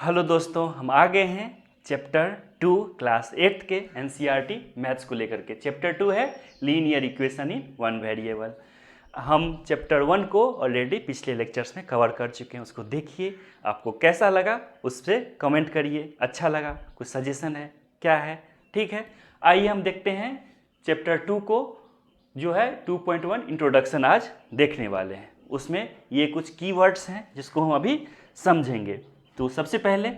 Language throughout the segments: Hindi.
हेलो दोस्तों, हम आ गए हैं चैप्टर 2 क्लास 8 के एनसीईआरटी मैथ्स को लेकर के। चैप्टर 2 है linear equation in one variable. हम चैप्टर 1 को ऑलरेडी पिछले लेक्चर्स में कवर कर चुके हैं, उसको देखिए। आपको कैसा लगा उस पर कमेंट करिए। अच्छा लगा, कुछ सजेशन है, क्या है, ठीक है। आइए हम देखते हैं चैप्टर 2 को, जो है 2.1 इंट्रोडक्शन आज देखने वाले हैं। उसमें ये कुछ कीवर्ड्स हैं जिसको हम अभी समझेंगे। तो सबसे पहले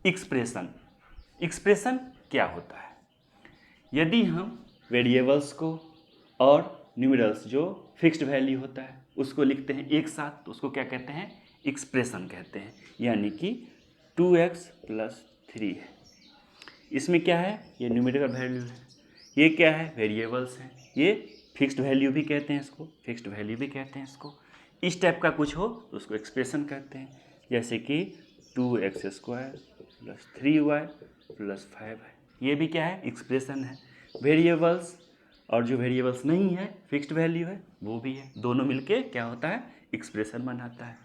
एक्सप्रेशन क्या होता है। यदि हम वेरिएबल्स को और न्यूमरल्स जो फिक्स्ड वैल्यू होता है उसको लिखते हैं एक साथ, तो उसको क्या कहते हैं, एक्सप्रेशन कहते हैं। यानी कि 2x + 3 है। इसमें क्या है, ये न्यूमेरिकल वैल्यू है, ये क्या है, वेरिएबल्स हैं, ये फिक्स्ड वैल्यू भी कहते हैं इसको, फिक्स्ड वैल्यू भी कहते हैं इसको। इस टाइप का कुछ हो तो उसको एक्सप्रेशन कहते हैं। जैसे कि 2x² + 3y + 5 है, ये भी क्या है, एक्सप्रेशन है। वेरिएबल्स और जो वेरिएबल्स नहीं है, फिक्स्ड वैल्यू है, वो भी है। दोनों मिलके क्या होता है, एक्सप्रेशन बनाता है।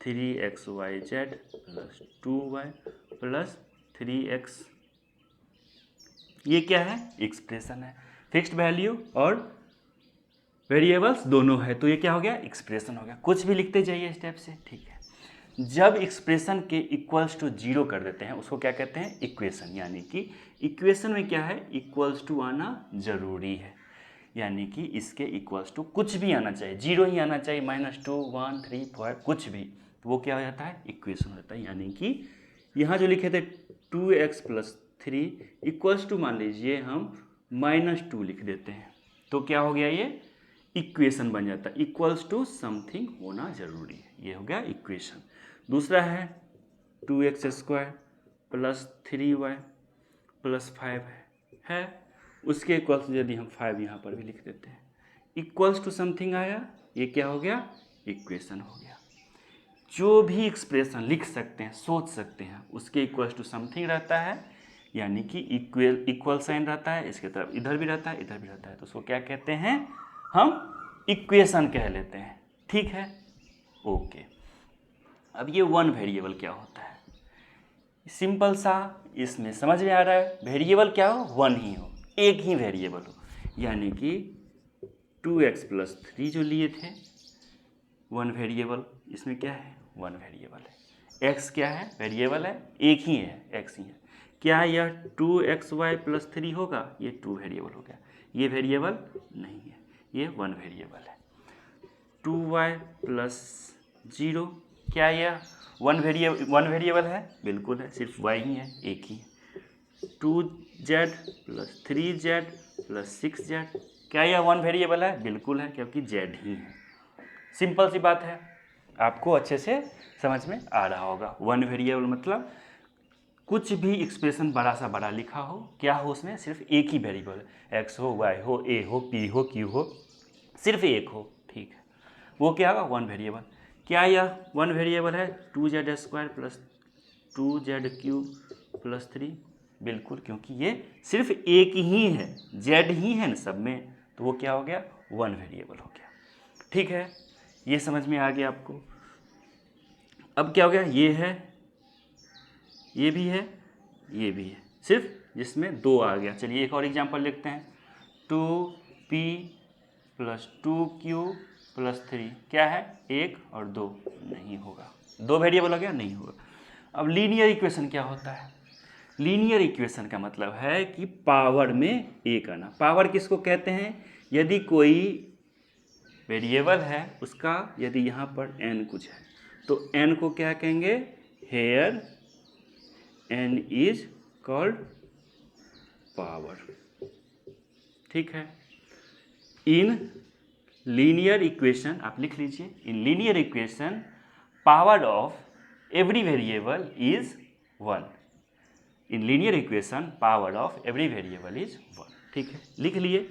3xyz + 2y + 3x, ये क्या है, एक्सप्रेशन है। फिक्स्ड वैल्यू और वेरिएबल्स दोनों है, तो ये क्या हो गया, एक्सप्रेशन हो गया। कुछ भी लिखते जाइए इस टाइप से, ठीक है। जब एक्सप्रेशन के इक्वल्स टू 0 कर देते हैं उसको क्या कहते हैं, इक्वेशन। यानी कि इक्वेशन में क्या है, इक्वल्स टू आना जरूरी है। यानी कि इसके इक्वल्स टू कुछ भी आना चाहिए, 0 ही आना चाहिए, -2, 1, 3, 4 कुछ भी, तो वो क्या हो जाता है, इक्वेशन हो जाता है। यानी कि यहाँ जो लिखे थे 2x + 3 इक्वल्स टू, मान लीजिए हम -2 लिख देते हैं, तो क्या हो गया, ये इक्वेशन बन जाता है। इक्वल्स टू समथिंग होना जरूरी है, ये हो गया इक्वेशन। दूसरा है 2x² + 3y + 5 है, उसके इक्वल्स यदि हम 5 यहाँ पर भी लिख देते हैं, इक्वल्स टू समथिंग आया, ये क्या हो गया, इक्वेशन हो गया। जो भी एक्सप्रेशन लिख सकते हैं, सोच सकते हैं, उसके इक्वल्स टू समथिंग रहता है, यानी कि इक्वल साइन रहता है, इसके तरफ इधर भी रहता है, इधर भी रहता है, तो उसको क्या कहते हैं, हम इक्वेशन कह लेते हैं, ठीक है, ओके। अब ये वन वेरिएबल क्या होता है, सिंपल सा, इसमें समझ में आ रहा है। वेरिएबल क्या हो, वन ही हो, एक ही वेरिएबल हो। यानी कि 2x + 3 जो लिए थे, वन वेरिएबल, इसमें क्या है, वन वेरिएबल है। x क्या है, वेरिएबल है, एक ही है, x ही है। क्या यह 2xy + 3 होगा, ये 2 वेरिएबल हो गया, ये वेरिएबल नहीं है, ये वन वेरिएबल है। 2y + 0, क्या यह वन वेरिएबल है, बिल्कुल है, सिर्फ y ही है, एक ही है। 2z + 3z + 6z, क्या यह वन वेरिएबल है, बिल्कुल है, क्योंकि z ही है। सिंपल सी बात है, आपको अच्छे से समझ में आ रहा होगा। वन वेरिएबल मतलब कुछ भी एक्सप्रेशन बड़ा सा बड़ा लिखा हो, क्या हो, उसमें सिर्फ एक ही वेरिएबल, x हो, y हो, a हो, p हो, q हो, सिर्फ एक हो, ठीक है, वो क्या होगा, वन वेरिएबल। क्या यह वन वेरिएबल है 2z² + 2z³ + 3, बिल्कुल, क्योंकि ये सिर्फ एक ही है, z ही है ना सब में, तो वो क्या हो गया, वन वेरिएबल हो गया, ठीक है। ये समझ में आ गया आपको। अब क्या हो गया, ये है, ये भी है, ये भी है, सिर्फ जिसमें दो आ गया। चलिए एक और एग्जांपल लिखते हैं, 2p + 2q + 3, क्या है, एक और दो, नहीं होगा, दो वेरिएबल हो गया, नहीं होगा। अब लीनियर इक्वेशन क्या होता है, लीनियर इक्वेशन का मतलब है कि पावर में एक आना। पावर किसको कहते हैं, यदि कोई वेरिएबल है, उसका यदि यहाँ पर n कुछ है, तो n को क्या कहेंगे, here n is called power, ठीक है। इन लीनियर इक्वेशन, आप लिख लीजिए, in linear equation power of every variable is 1। In linear equation power of every variable is 1, ठीक है, लिख लिए,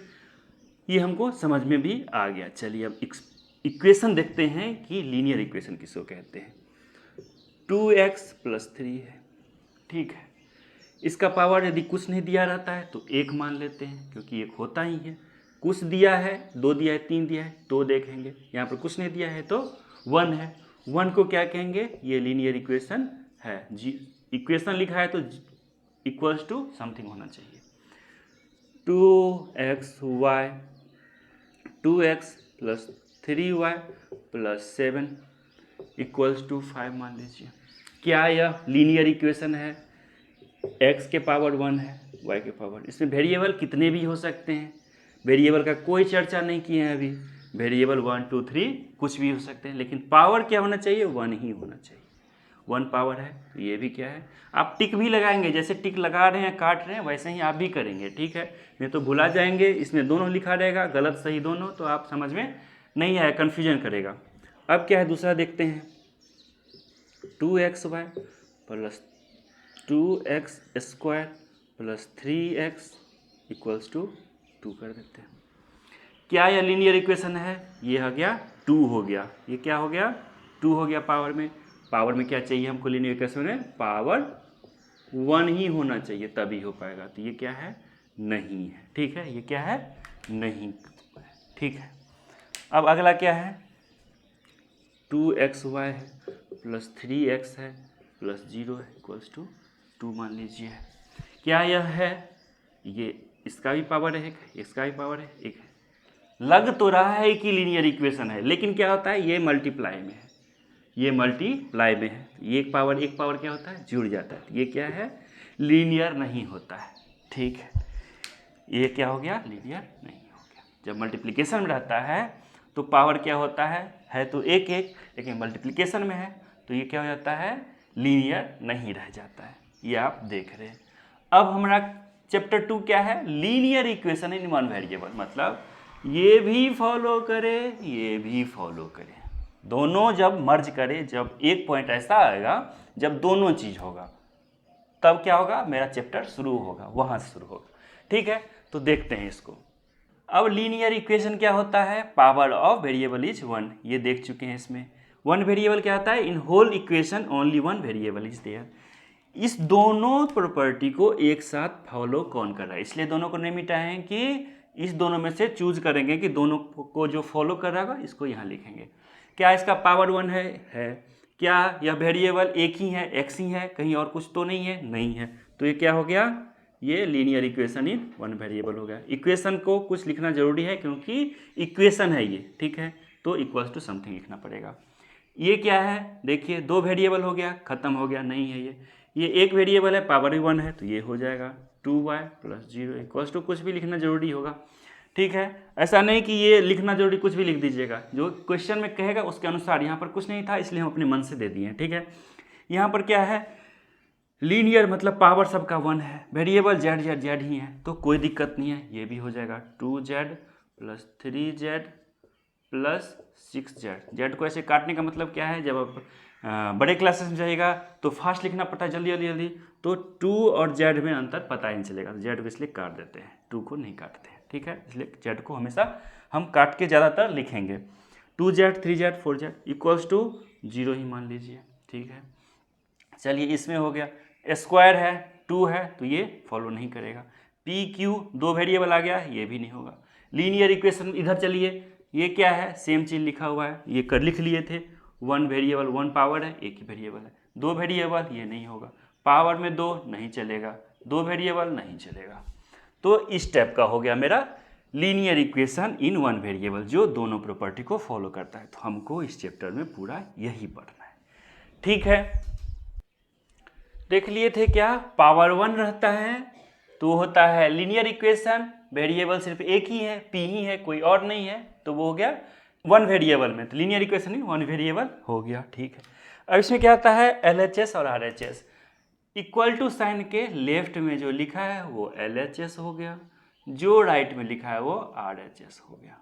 ये हमको समझ में भी आ गया। चलिए अब इक्वेशन देखते हैं कि लीनियर इक्वेशन किसको कहते हैं। 2x + 3 है, ठीक है, इसका पावर यदि कुछ नहीं दिया रहता है तो एक मान लेते हैं, क्योंकि एक होता ही है। कुछ दिया है, 2 दिया है, 3 दिया है, तो देखेंगे। यहाँ पर कुछ नहीं दिया है तो 1 है, 1 को क्या कहेंगे, ये लीनियर इक्वेशन है। जी, इक्वेशन लिखा है तो इक्वल्स टू समथिंग होना चाहिए। 2xy 2x plus 3y plus 7 equals to 5 मान लीजिए। क्या यह लीनियर इक्वेशन है? x के पावर 1 है, y के पावर, इसमें वेरिएबल कितने भी हो सकते हैं, वेरिएबल का कोई चर्चा नहीं किए हैं अभी। वेरिएबल 1 2 3 कुछ भी हो सकते हैं, लेकिन पावर क्या होना चाहिए? 1 ही होना चाहिए। 1 पावर है तो ये भी क्या है, आप टिक भी लगाएंगे, जैसे टिक लगा रहे हैं काट रहे हैं वैसे ही आप भी करेंगे, ठीक है, नहीं तो भुला जाएंगे। इसमें दोनों लिखा रहेगा, गलत सही दोनों, तो आप समझ में नहीं आया, कन्फ्यूजन करेगा। अब क्या है दूसरा देखते हैं, 2xy plus 2x square plus 3x equals to 2 कर देते हैं। क्या यह लीनियर इक्वेशन है? ये हो गया 2 हो गया, ये क्या हो गया 2 हो गया। पावर में क्या चाहिए हमको लीनियर इक्वेशन में? पावर 1 ही होना चाहिए तभी हो पाएगा, तो ये क्या है? नहीं है, ठीक है, ये क्या है? नहीं, ठीक है। अब अगला क्या है, 2xy है प्लस 3x है प्लस 0 है इक्वल्स टू 2 मान लीजिए। क्या यह है? ये इसका भी पावर है एक, इसका भी पावर है एक है। लग तो रहा है कि लीनियर इक्वेशन है, लेकिन क्या होता है, ये मल्टीप्लाई में है, ये मल्टीप्लाई में है, ये एक पावर क्या होता है? जुड़ जाता है, ये क्या है? लीनियर नहीं होता है, ठीक है। ये क्या हो गया? लीनियर नहीं हो गया। जब मल्टीप्लिकेशन में रहता है तो पावर क्या होता है तो एक एक, लेकिन मल्टीप्लिकेशन में है तो ये क्या हो जाता है? लीनियर नहीं रह जाता है, ये आप देख रहे हैं। अब हमारा चैप्टर 2 क्या है? Linear equation in one variable, मतलब ये भी फॉलो करे, ये भी फॉलो करे, दोनों जब मर्ज करे, जब एक पॉइंट ऐसा आएगा जब दोनों चीज होगा, तब क्या होगा? मेरा चैप्टर शुरू होगा, वहां से शुरू होगा, ठीक है। तो देखते हैं इसको। अब लीनियर इक्वेशन क्या होता है? पावर ऑफ वेरिएबल इज 1, ये देख चुके हैं। इसमें 1 वेरिएबल क्या होता है? In whole equation only 1 variable is there. इस दोनों प्रॉपर्टी को एक साथ फॉलो कौन कर रहा है, इसलिए दोनों को नहीं मिटाएं कि इस दोनों में से चूज करेंगे कि दोनों को जो फॉलो कर रहा होगा इसको यहाँ लिखेंगे। क्या इसका पावर 1 है? क्या यह वेरिएबल एक ही है, x ही है, कहीं और कुछ तो नहीं है? नहीं है, तो ये क्या हो गया? ये लीनियर इक्वेशन इन 1 वेरिएबल हो गया। इक्वेशन को कुछ लिखना जरूरी है क्योंकि इक्वेशन है ये, ठीक है, तो इक्वल्स टू समथिंग लिखना पड़ेगा। ये क्या है? देखिए 2 वेरिएबल हो गया, खत्म हो गया, नहीं है ये एक वेरिएबल है, पावर 1 है, तो ये हो जाएगा 2y प्लस 0 इक्वल्स टू कुछ भी लिखना जरूरी होगा, ठीक है। ऐसा नहीं कि ये लिखना जरूरी, कुछ भी लिख दीजिएगा, जो क्वेश्चन में कहेगा उसके अनुसार। यहाँ पर कुछ नहीं था इसलिए हम अपने मन से दे दिए हैं, ठीक है। यहाँ पर क्या है? लीनियर मतलब पावर सबका 1 है, वेरिएबल z ही है, तो कोई दिक्कत नहीं है, ये भी हो जाएगा 2z plus 3z plus 6z। z को ऐसे काटने का मतलब क्या है, जब आप बड़े क्लासेस में जाइएगा तो फास्ट लिखना पड़ता है, जल्दी, तो 2 और z में अंतर पता ही नहीं चलेगा, तो z को इसलिए काट देते हैं, 2 को नहीं काटते हैं, ठीक है। इसलिए z को हमेशा हम काट के ज़्यादातर लिखेंगे। 2z 3z 4z equals to 0 ही मान लीजिए, ठीक है। चलिए इसमें हो गया, स्क्वायर है 2 है तो ये फॉलो नहीं करेगा। पी क्यू 2 वेरिएबल आ गया, ये भी नहीं होगा। लीनियर इक्वेशन इधर चलिए, ये क्या है? सेम चीज़ लिखा हुआ है, ये कर लिख लिए थे। 1 वेरिएबल 1 पावर है, एक ही वेरिएबल है। 2 वेरिएबल, ये नहीं होगा। पावर में 2 नहीं चलेगा, 2 वेरिएबल नहीं चलेगा। तो इस टाइप का हो गया मेरा लीनियर इक्वेशन इन 1 वेरिएबल, जो दोनों प्रॉपर्टी को फॉलो करता है। तो हमको इस चैप्टर में पूरा यही पढ़ना है, ठीक है। देख लिए थे क्या? पावर 1 रहता है तो होता है लीनियर इक्वेशन, वेरिएबल सिर्फ एक ही है, p ही है, कोई और नहीं है, तो वो हो गया 1 वेरिएबल में, तो लीनियर इक्वेशन ही 1 वेरिएबल हो गया, ठीक है। अब इसमें क्या आता है? LHS और RHS। इक्वल टू साइन के लेफ्ट में जो लिखा है वो LHS हो गया, जो राइट में लिखा है वो RHS हो गया,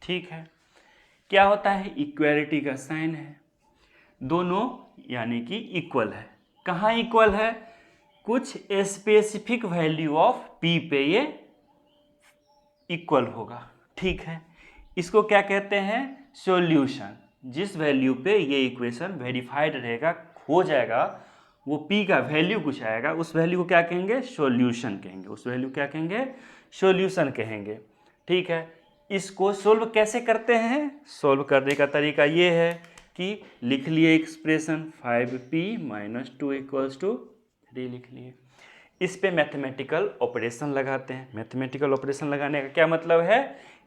ठीक है। क्या होता है? इक्वालिटी का साइन है, दोनों यानी कि इक्वल है। कहाँ इक्वल है? कुछ स्पेसिफिक वैल्यू ऑफ p पे ये इक्वल होगा, ठीक है। इसको क्या कहते हैं? सॉल्यूशन। जिस वैल्यू पे ये इक्वेशन वेरीफाइड रहेगा, हो जाएगा, वो p का वैल्यू कुछ आएगा, उस वैल्यू को क्या कहेंगे? सॉल्यूशन कहेंगे, उस वैल्यू क्या कहेंगे? सॉल्यूशन कहेंगे, ठीक है। इसको सोल्व कैसे करते हैं? सोल्व करने का तरीका ये है कि लिख लिए एक्सप्रेशन 5p - 2 इक्वल्स टू 3 लिख लिए। इस पे मैथमेटिकल ऑपरेशन लगाते हैं। मैथमेटिकल ऑपरेशन लगाने का क्या मतलब है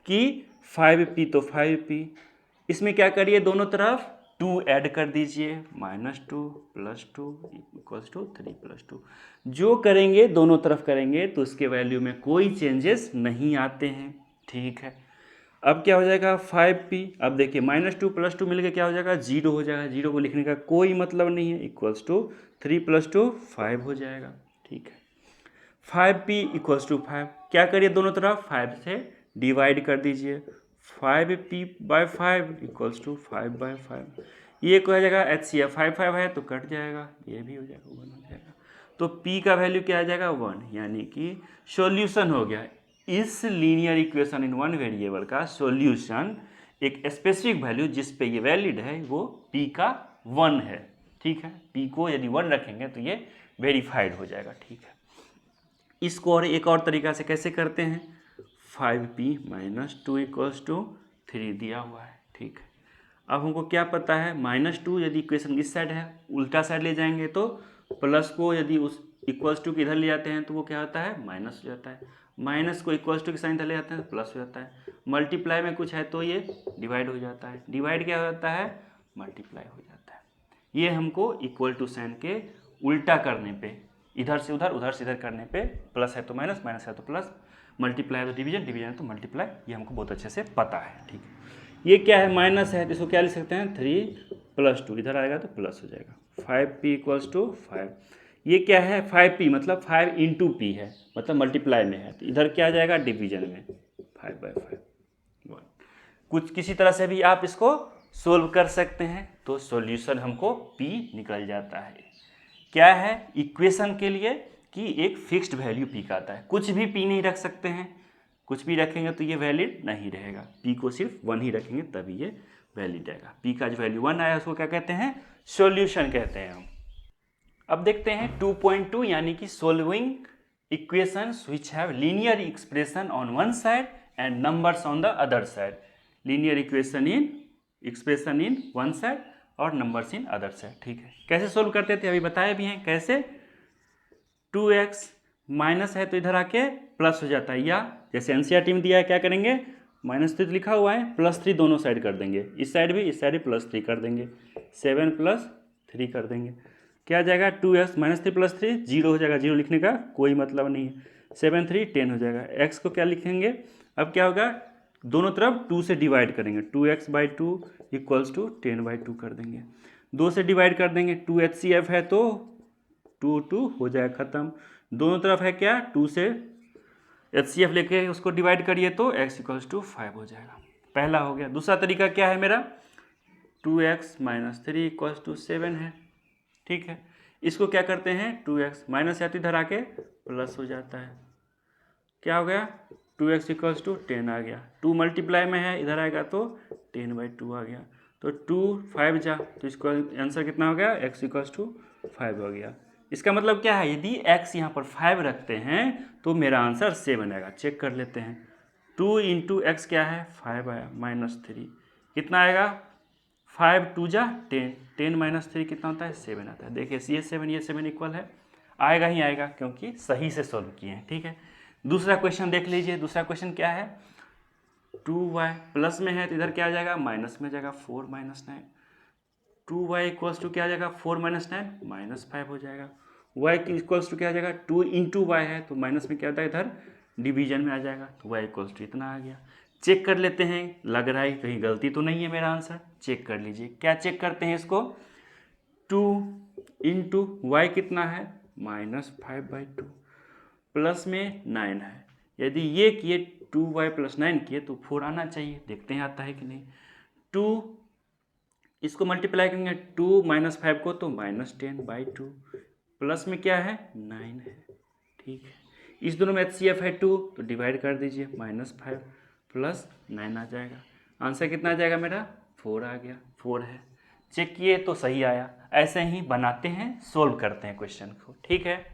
कि 5p तो 5p, इसमें क्या करिए दोनों तरफ 2 ऐड कर दीजिए, -2 + 2 = 3 + 2। जो करेंगे दोनों तरफ करेंगे तो उसके वैल्यू में कोई चेंजेस नहीं आते हैं, ठीक है। अब क्या हो जाएगा 5p, अब देखिए -2 + 2 मिलकर क्या हो जाएगा 0 हो जाएगा, 0 को लिखने का कोई मतलब नहीं है, = 3 + 2 5 हो जाएगा, ठीक है। 5p = 5, क्या करिए दोनों तरफ 5 से डिवाइड कर दीजिए, 5p/5 = 5/5। ये क्या हो जाएगा HCF 5 है तो कट जाएगा, ये भी हो जाएगा 1 हो जाएगा। तो p का वैल्यू क्या आ जाएगा 1, यानी कि सॉल्यूशन हो गया। इस linear equation in one variable का सॉल्यूशन एक स्पेसिफिक वैल्यू जिस पे ये वैलिड है वो p का 1 है, ठीक है। p को यदि 1 रखेंगे तो ये वेरीफाइड हो जाएगा, ठीक है। इसको और एक और तरीका से कैसे करते हैं, 5p - 2 = 3 दिया हुआ है, ठीक है। अब हमको क्या पता है -2 यदि इक्वेशन इस साइड है, उल्टा साइड ले जाएंगे तो प्लस को यदि उस =2 के इधर ले जाते हैं तो वो क्या होता है माइनस हो जाता है, माइनस को =2 के साइन इधर ले जाते हैं तो प्लस हो जाता है, मल्टीप्लाई में कुछ है तो ये डिवाइड हो जाता है, डिवाइड क्या हो जाता है मल्टीप्लाई हो जाता है। ये हमको = साइन के उल्टा करने पे, इधर से उधर उधर से इधर करने पे, प्लस है तो माइनस, माइनस है तो प्लस, मल्टीप्लाई है तो डिवीजन, डिवीजन है तो मल्टीप्लाई, ये हमको बहुत अच्छे से पता है, ठीक है। ये क्या है माइनस है तो इसको क्या लिख सकते हैं 3 + 2, इधर आएगा तो प्लस हो जाएगा, 5p = 5। ये क्या है 5p मतलब 5 × p है, मतलब मल्टीप्लाई में है, तो इधर क्या आ जाएगा डिवीजन में 5/5 1। कुछ किसी तरह से भी आप इसको सोल्व कर सकते हैं तो सॉल्यूशन हमको p निकल जाता है। क्या है इक्वेशन के लिए कि एक फिक्स्ड वैल्यू p का आता है, कुछ भी p नहीं रख सकते हैं, कुछ भी रखेंगे तो ये वैलिड नहीं रहेगा, p को सिर्फ 1 ही रखेंगे तभी ये वैलिड रहेगा। p का जो वैल्यू 1 आया उसको क्या कहते हैं सॉल्यूशन कहते हैं हम। अब देखते हैं 2.2 यानी कि solving equations which have linear expression on one side and numbers on the other side. Linear expression in one side और नंबर्स इन अदर साइड, ठीक है। कैसे सोल्व करते थे अभी बताए भी हैं कैसे, 2x माइनस है तो इधर आके प्लस हो जाता है, या जैसे एनसीईआरटी में दिया है क्या करेंगे -3 लिखा हुआ है +3 दोनों साइड कर देंगे, इस साइड भी इस साइड भी +3 कर देंगे, 7 + 3 कर देंगे, क्या आ जाएगा 2x -3 + 3 0 हो जाएगा, 0 लिखने का कोई मतलब नहीं है, 7 3 10 हो जाएगा। x को क्या लिखेंगे, अब क्या होगा दोनों तरफ 2 से डिवाइड करेंगे, 2x/2 = 10/2 कर देंगे, 2 से डिवाइड कर देंगे, 2 HCF है तो 2 हो जाएगा ख़त्म, दोनों तरफ है क्या 2 से HCF लेके उसको डिवाइड करिए तो x = 5 हो जाएगा, पहला हो गया। दूसरा तरीका क्या है मेरा 2x - 3 = 7 है, ठीक है। इसको क्या करते हैं 2x माइनस है तो इधर आके प्लस हो जाता है, क्या हो गया 2x = 10 आ गया, 2 मल्टीप्लाई में है इधर आएगा तो 10/2 आ गया, तो 2 5 जा तो इसका आंसर कितना हो गया x = 5 हो गया। इसका मतलब क्या है यदि x यहाँ पर 5 रखते हैं तो मेरा आंसर 7 आएगा, चेक कर लेते हैं। 2 × x क्या है 5 आया, -3 कितना आएगा 5 2 जा 10, 10 - 3 कितना होता है 7 आता है। देखिए ये 7 इक्वल है, आएगा ही आएगा क्योंकि सही से सोल्व किए हैं, ठीक है। दूसरा क्वेश्चन देख लीजिए, दूसरा क्वेश्चन क्या है 2y प्लस में है तो इधर क्या आ जाएगा माइनस में जाएगा 4 - 9, 2y = क्या आ जाएगा 4 - 9 -5 हो जाएगा, y = क्या आ जाएगा 2 × y है तो माइनस में क्या होता है इधर डिवीजन में आ जाएगा, तो y = इतना आ गया। चेक कर लेते हैं, लग रहा है कहीं गलती तो नहीं है मेरा आंसर, चेक कर लीजिए। क्या चेक करते हैं इसको 2 × y कितना है -5/2 प्लस में 9 है, यदि ये किए 2y + 9 किए तो 4 आना चाहिए, देखते हैं आता है कि नहीं। 2 इसको मल्टीप्लाई करेंगे 2 - 5 को तो -10/2 प्लस में क्या है 9 है, ठीक है। इस दोनों में HCF है 2 तो डिवाइड कर दीजिए, -5 + 9 आ जाएगा, आंसर कितना आ जाएगा मेरा 4 आ गया, 4 है। चेक किए तो सही आया। ऐसे ही बनाते हैं सोल्व करते हैं क्वेश्चन को, ठीक है।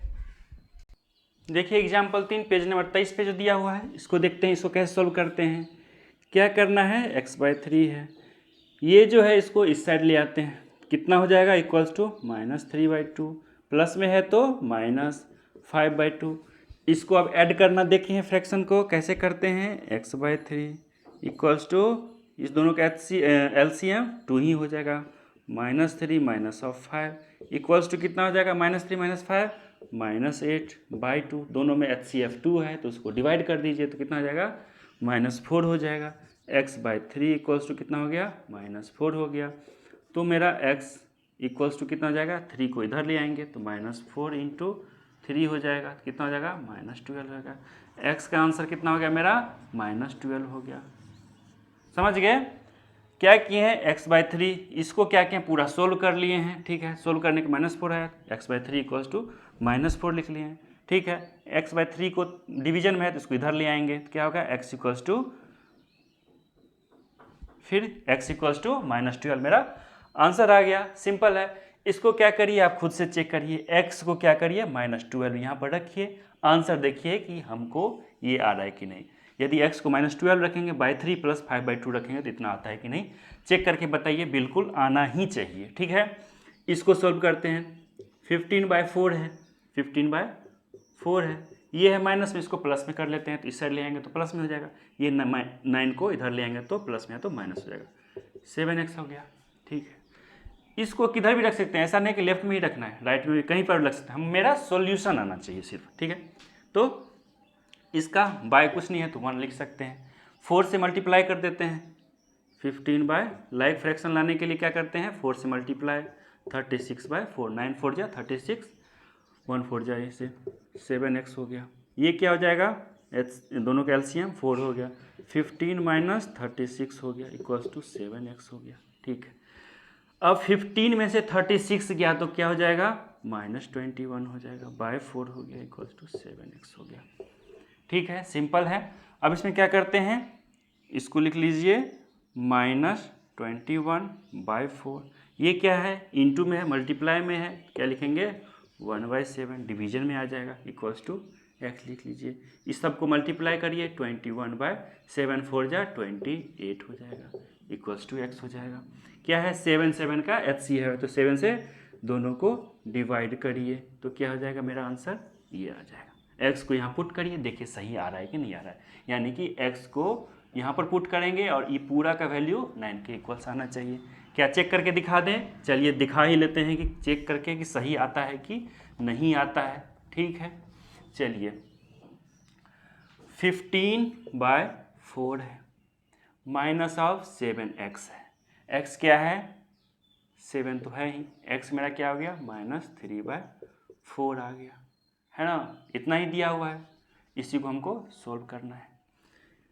देखिए एग्जाम्पल 3 पेज नंबर 23 पे जो दिया हुआ है इसको देखते हैं, इसको कैसे सोल्व करते हैं। क्या करना है x/3 है, ये जो है इसको इस साइड ले आते हैं, कितना हो जाएगा = -3/2 प्लस में है तो -5/2। इसको अब ऐड करना देखें फ्रैक्शन को कैसे करते हैं, x/3 इक्वल्स टू इस दोनों का LCM 2 ही हो जाएगा, -3 - 5 इक्वल्स टू कितना हो जाएगा, -3 - 5 -8/2। दोनों में HCF 2 है तो उसको डिवाइड कर दीजिए तो कितना हो जाएगा, -4 हो जाएगा। x/3 इक्वल्स टू कितना हो गया, -4 हो गया। तो मेरा x इक्वल्स टू कितना हो जाएगा, 3 को इधर ले आएंगे तो -4 × 3 हो जाएगा, कितना हो जाएगा, -12 हो जाएगा। x का आंसर कितना हो गया मेरा, -12 हो गया। समझ गए क्या किए हैं, x/3 इसको क्या किए, पूरा सोल्व कर लिए हैं। ठीक है, सोल्व करने के -4 है, x/3 इक्वल्स टू -4 लिख लिए हैं। ठीक है, x/3 को डिवीजन में है तो इसको इधर ले आएंगे तो क्या होगा, x इक्वल्स टू फिर x इक्वल्स टू -12 मेरा आंसर आ गया। सिंपल है। इसको क्या करिए, आप खुद से चेक करिए, x को क्या करिए, -12 यहाँ पर रखिए, आंसर देखिए कि हमको ये आ रहा है कि नहीं। यदि x को -12 रखेंगे /3 + 5/2 रखेंगे तो इतना आता है कि नहीं, चेक करके बताइए। बिल्कुल आना ही चाहिए। ठीक है, इसको सोल्व करते हैं। 15/4 है, 15/4 है, ये है माइनस में, इसको प्लस में कर लेते हैं तो इस साइड ले आएंगे तो प्लस में हो जाएगा। ये 9 को इधर ले आएंगे तो प्लस में है तो माइनस हो जाएगा, 7x हो गया। ठीक है, इसको किधर भी रख सकते हैं, ऐसा नहीं कि लेफ्ट में ही रखना है, राइट में भी कहीं पर रख सकते हैं। हम मेरा सॉल्यूशन आना चाहिए सिर्फ। ठीक है, तो इसका बाय कुछ नहीं है तो 1 लिख सकते हैं। 4 से मल्टीप्लाई कर देते हैं 15 लाइक फ्रैक्शन लाने के लिए क्या करते हैं, 4 से मल्टीप्लाई 36/4, 9 4 जा 36, 1 4 जा, इसे 7x हो गया। ये क्या हो जाएगा, दोनों का LCM 4 हो गया, 15 - 36 हो गया इक्वल्स टू 7x हो गया। ठीक है, अब 15 में से 36 गया तो क्या हो जाएगा, -21 हो जाएगा, /4 हो गया इक्वल्स टू 7x हो गया। ठीक है, सिंपल है। अब इसमें क्या करते हैं, इसको लिख लीजिए -21/4। ये क्या है, इनटू में है, मल्टीप्लाई में है, क्या लिखेंगे 1/7, डिवीजन में आ जाएगा इक्वल्स टू x लिख लीजिए। इस सब को मल्टीप्लाई करिए, 21/7 4 जा 28 हो जाएगा इक्वल्स टू x हो जाएगा। क्या है, 7 का HC है तो 7 से दोनों को डिवाइड करिए तो क्या हो जाएगा, मेरा आंसर ये आ जाएगा। x को यहाँ पुट करिए, देखिए सही आ रहा है कि नहीं आ रहा है, यानी कि x को यहाँ पर पुट करेंगे और ये पूरा का वैल्यू 9 के इक्वल्स आना चाहिए। क्या चेक करके दिखा दें, चलिए दिखा ही लेते हैं कि चेक करके कि सही आता है कि नहीं आता है। ठीक है, चलिए 15/4 है, -7x है, x क्या है, 7 तो है ही, x मेरा क्या हो गया, -3/4 आ गया, है ना, इतना ही दिया हुआ है, इसी को हमको सोल्व करना है।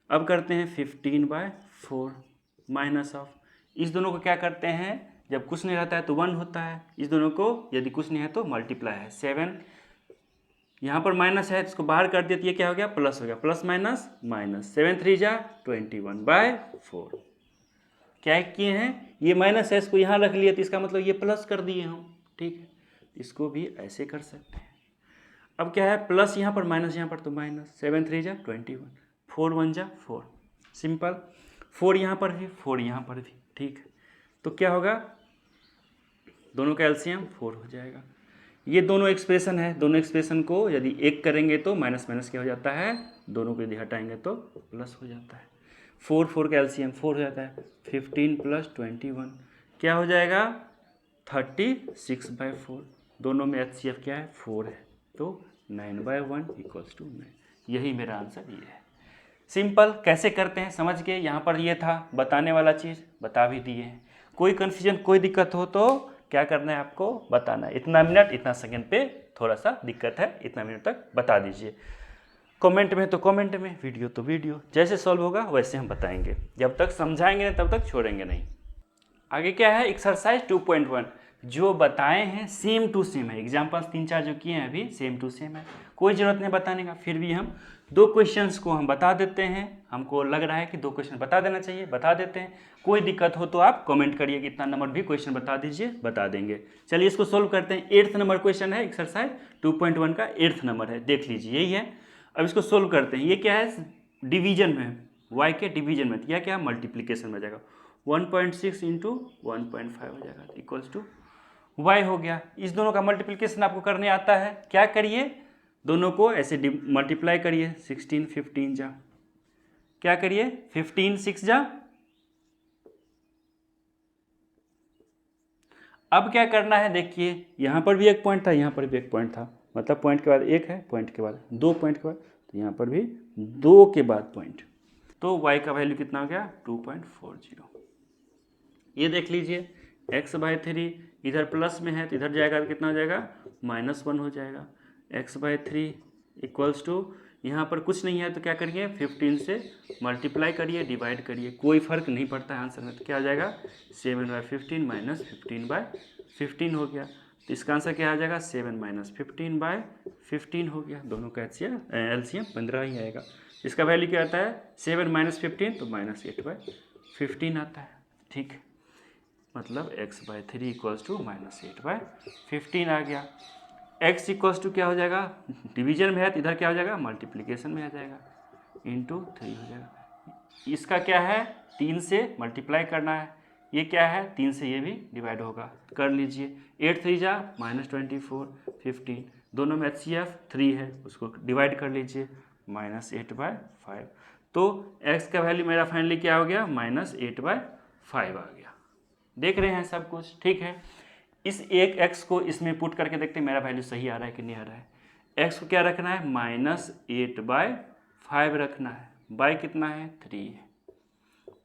अब करते हैं 15/4 माइनस ऑफ, इस दोनों को क्या करते हैं, जब कुछ नहीं रहता है तो 1 होता है, इस दोनों को यदि कुछ नहीं है तो मल्टीप्लाई है। 7 यहाँ पर माइनस है, इसको बाहर कर दिया तो ये क्या हो गया, प्लस हो गया, प्लस माइनस माइनस, 7 3 जा 21/4। क्या किए हैं, ये माइनस है, इसको यहाँ रख लिए तो इसका मतलब ये प्लस कर दिए हम। ठीक है, इसको भी ऐसे कर सकते हैं। अब क्या है, प्लस यहाँ पर माइनस यहाँ पर तो माइनस, 7 3 जा 21, 4 1 जा 4, सिंपल। 4 यहाँ पर भी, 4 यहाँ पर भी। ठीक है, तो क्या होगा, दोनों का LCM 4 हो जाएगा। ये दोनों एक्सप्रेशन है, दोनों एक्सप्रेशन को यदि एक करेंगे तो माइनस माइनस क्या हो जाता है, दोनों को यदि हटाएंगे तो प्लस हो जाता है। 4 4 का LCM 4 हो जाता है, 15 + 21 क्या हो जाएगा, 36/4, दोनों में HCF क्या है, 4 है, तो 9/1 = 9। यही मेरा आंसर ये है। सिंपल, कैसे करते हैं समझ के, यहाँ पर ये था बताने वाला चीज़, बता भी दिए हैं। कोई कन्फ्यूजन कोई दिक्कत हो तो क्या करना है, आपको बताना है, इतना मिनट इतना सेकंड पे थोड़ा सा दिक्कत है, इतना मिनट तक बता दीजिए। कमेंट में तो कमेंट में, वीडियो तो वीडियो, जैसे सॉल्व होगा वैसे हम बताएंगे, जब तक समझाएंगे नहीं तब तक छोड़ेंगे नहीं। आगे क्या है, एक्सरसाइज 2.1, जो बताए हैं सेम टू सेम है, एग्जाम्पल्स 3 4 जो किए हैं अभी सेम टू सेम है, कोई ज़रूरत नहीं बताने का। फिर भी हम 2 क्वेश्चंस को हम बता देते हैं, हमको लग रहा है कि 2 क्वेश्चन बता देना चाहिए, बता देते हैं। कोई दिक्कत हो तो आप कमेंट करिए कि इतना नंबर भी क्वेश्चन बता दीजिए, बता देंगे। चलिए इसको सोल्व करते हैं। 8th नंबर क्वेश्चन है, एक्सरसाइज 2.1 का 8th नंबर है, देख लीजिए यही है। अब इसको सोल्व करते हैं। ये क्या है, डिवीजन में, y के डिवीजन में, यह क्या मल्टीप्लीकेशन में जाएगा, 1.6 × 1.5 हो जाएगा इक्वल्स टू y हो गया। इस दोनों का मल्टीप्लिकेशन आपको करने आता है, क्या करिए, दोनों को ऐसे मल्टीप्लाई करिए, 16 15 जा, क्या करिए, 15 6 जा। अब क्या करना है, देखिए यहाँ पर भी एक पॉइंट था, यहाँ पर भी एक पॉइंट था, मतलब पॉइंट के बाद एक है, पॉइंट के बाद दो, पॉइंट के बाद, तो यहाँ पर भी दो के बाद पॉइंट, तो y का वैल्यू कितना हो गया, 2.40। ये देख लीजिए, x/3 इधर प्लस में है तो इधर जाएगा तो कितना हो जाएगा, -1 हो जाएगा। x/3 इक्वल्स टू, यहाँ पर कुछ नहीं है तो क्या करिए, 15 से मल्टीप्लाई करिए, डिवाइड करिए, कोई फर्क नहीं पड़ता है आंसर में, तो क्या आ जाएगा, 7/15 माइनस 15/15 हो गया। तो इसका आंसर क्या आ जाएगा, 7 - 15/15 हो गया। दोनों का एलसीएम 15 ही आएगा। इसका वैल्यू क्या आता है, 7 - 15 तो -8/15 आता है। ठीक, मतलब x/3 इक्वल्स टू -8/15 आ गया। x इक्वल्स टू क्या हो जाएगा, डिवीजन में है तो इधर क्या हो जाएगा, मल्टीप्लिकेशन में आ जाएगा, इंटू 3 हो जाएगा। इसका क्या है, 3 से मल्टीप्लाई करना है, ये क्या है, 3 से ये भी डिवाइड होगा, कर लीजिए। 8 3 जा -24 15, दोनों में HCF 3 है, उसको डिवाइड कर लीजिए, -8/5। तो x का वैल्यू मेरा फाइनली क्या हो गया, -8/5 आ गया। देख रहे हैं सब कुछ ठीक है। इस एक x को इसमें पुट करके देखते हैं मेरा वैल्यू सही आ रहा है कि नहीं आ रहा है। x को क्या रखना है, -8/5 रखना है, y कितना है, 3 है,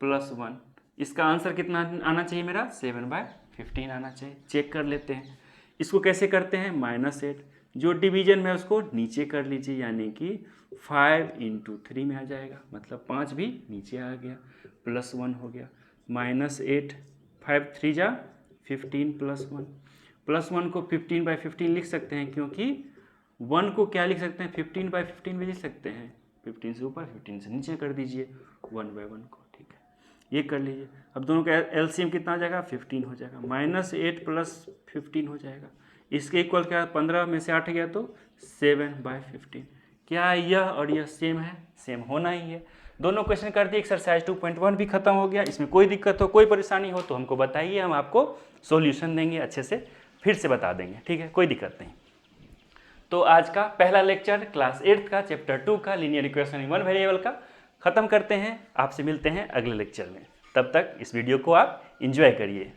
+1। इसका आंसर कितना आना चाहिए मेरा, 7/15 आना चाहिए। चेक कर लेते हैं, इसको कैसे करते हैं, -8 जो डिवीजन में उसको नीचे कर लीजिए, यानी कि 5 × 3 में आ जाएगा, मतलब 5 भी नीचे आ गया, +1 हो गया, -8 5 3 जा 15 +1, +1 को 15/15 लिख सकते हैं, क्योंकि 1 को क्या लिख सकते हैं, 15/15 भी लिख सकते हैं, 15 से ऊपर 15 से नीचे कर दीजिए 1/1 को। ठीक है, ये कर लीजिए। अब दोनों का एलसीएम कितना हो जाएगा, 15 हो जाएगा, -8 + 15 हो जाएगा। इसके इक्वल क्या, 15 में से 8 गया तो 7/15। क्या यह और यह सेम है, सेम होना ही है। दोनों क्वेश्चन कर दिए, एक्सरसाइज 2.1 भी खत्म हो गया। इसमें कोई दिक्कत हो, कोई परेशानी हो तो हमको बताइए, हम आपको सॉल्यूशन देंगे, अच्छे से फिर से बता देंगे, ठीक है, कोई दिक्कत नहीं। तो आज का पहला लेक्चर क्लास 8 का चैप्टर 2 का linear equation in one variable का खत्म करते हैं। आपसे मिलते हैं अगले लेक्चर में, तब तक इस वीडियो को आप एंजॉय करिए।